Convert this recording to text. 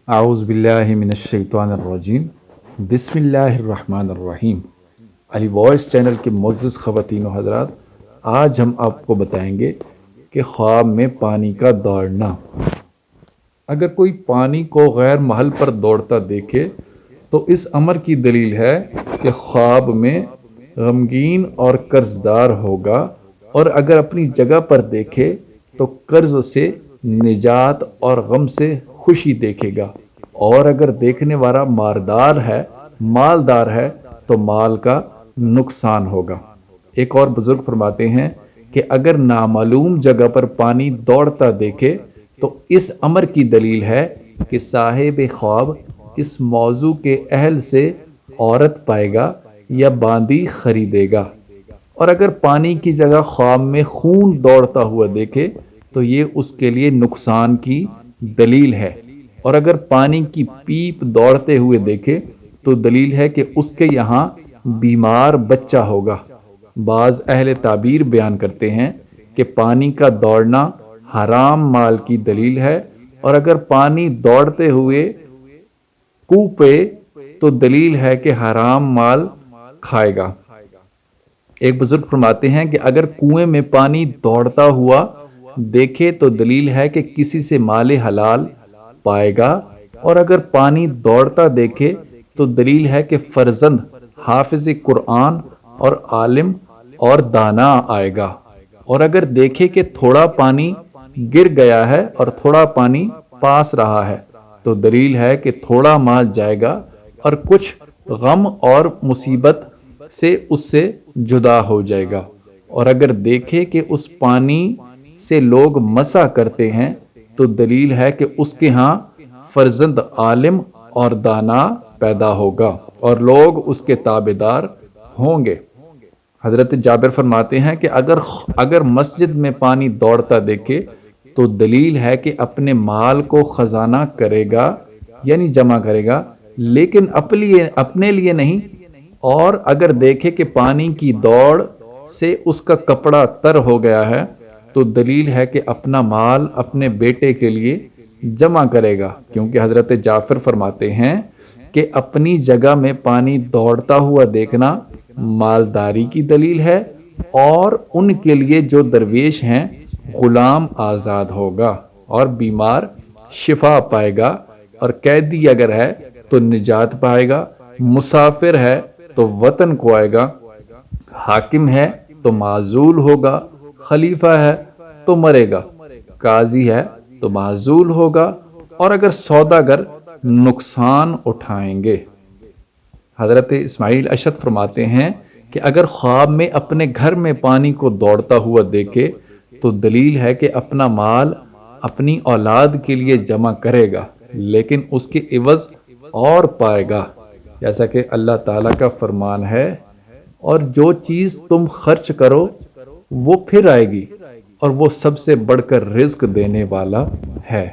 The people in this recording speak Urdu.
اعوذ باللہ من الشیطان الرجیم، بسم اللہ الرحمن الرحیم۔ علی وائس چینل کے معزز خواتین و حضرات، آج ہم آپ کو بتائیں گے کہ خواب میں پانی کا دوڑنا۔ اگر کوئی پانی کو غیر محل پر دوڑتا دیکھے تو اس امر کی دلیل ہے کہ خواب میں غمگین اور قرضدار ہوگا، اور اگر اپنی جگہ پر دیکھے تو قرض سے نجات اور غم سے خوشی دیکھے گا، اور اگر دیکھنے والا مالدار ہے تو مال کا نقصان ہوگا۔ ایک اور بزرگ فرماتے ہیں کہ اگر نامعلوم جگہ پر پانی دوڑتا دیکھے تو اس امر کی دلیل ہے کہ صاحب خواب اس موضوع کے اہل سے عورت پائے گا یا باندی خریدے گا، اور اگر پانی کی جگہ خواب میں خون دوڑتا ہوا دیکھے تو یہ اس کے لیے نقصان کی دلیل ہے، اور اگر پانی کی پیپ دوڑتے ہوئے دیکھے تو دلیل ہے کہ اس کے یہاں بیمار بچہ ہوگا۔ بعض اہل تعبیر بیان کرتے ہیں کہ پانی کا دوڑنا حرام مال کی دلیل ہے، اور اگر پانی دوڑتے ہوئے کنویں پہ تو دلیل ہے کہ حرام مال کھائے گا۔ ایک بزرگ فرماتے ہیں کہ اگر کنویں میں پانی دوڑتا ہوا دیکھے تو دلیل ہے کہ کسی سے مال حلال پائے گا، اور اگر پانی دوڑتا دیکھے تو دلیل ہے کہ فرزند حافظ قرآن اور عالم اور دانا آئے گا، اور اگر دیکھے کہ تھوڑا پانی گر گیا ہے اور تھوڑا پانی پاس رہا ہے تو دلیل ہے کہ تھوڑا مال جائے گا اور کچھ غم اور مصیبت سے اس سے جدا ہو جائے گا، اور اگر دیکھے کہ اس پانی سے لوگ مسح کرتے ہیں تو دلیل ہے کہ اس کے ہاں فرزند عالم اور دانا پیدا ہوگا اور لوگ اس کے تابعدار ہوں گے۔ حضرت جابر فرماتے ہیں کہ اگر مسجد میں پانی دوڑتا دیکھے تو دلیل ہے کہ اپنے مال کو خزانہ کرے گا، یعنی جمع کرے گا، لیکن اپنے لیے نہیں، اور اگر دیکھے کہ پانی کی دوڑ سے اس کا کپڑا تر ہو گیا ہے تو دلیل ہے کہ اپنا مال اپنے بیٹے کے لیے جمع کرے گا، کیونکہ حضرت جعفر فرماتے ہیں کہ اپنی جگہ میں پانی دوڑتا ہوا دیکھنا مالداری کی دلیل ہے، اور ان کے لیے جو درویش ہیں غلام آزاد ہوگا، اور بیمار شفا پائے گا، اور قیدی اگر ہے تو نجات پائے گا، مسافر ہے تو وطن کو آئے گا، حاکم ہے تو معزول ہوگا، خلیفہ ہے تو مرے گا، قاضی ہے تو معزول ہوگا، اور اگر سوداگر نقصان اٹھائیں گے۔ حضرت اسماعیل اشد فرماتے ہیں کہ اگر خواب میں اپنے گھر میں پانی کو دوڑتا ہوا دیکھے تو دلیل ہے کہ اپنا مال اپنی اولاد کے لیے جمع کرے گا، لیکن اس کے عوض اور پائے گا، جیسا کہ اللہ تعالیٰ کا فرمان ہے، اور جو چیز تم خرچ کرو وہ پھر آئے گی، اور وہ سب سے بڑھ کر رزق دینے والا ہے۔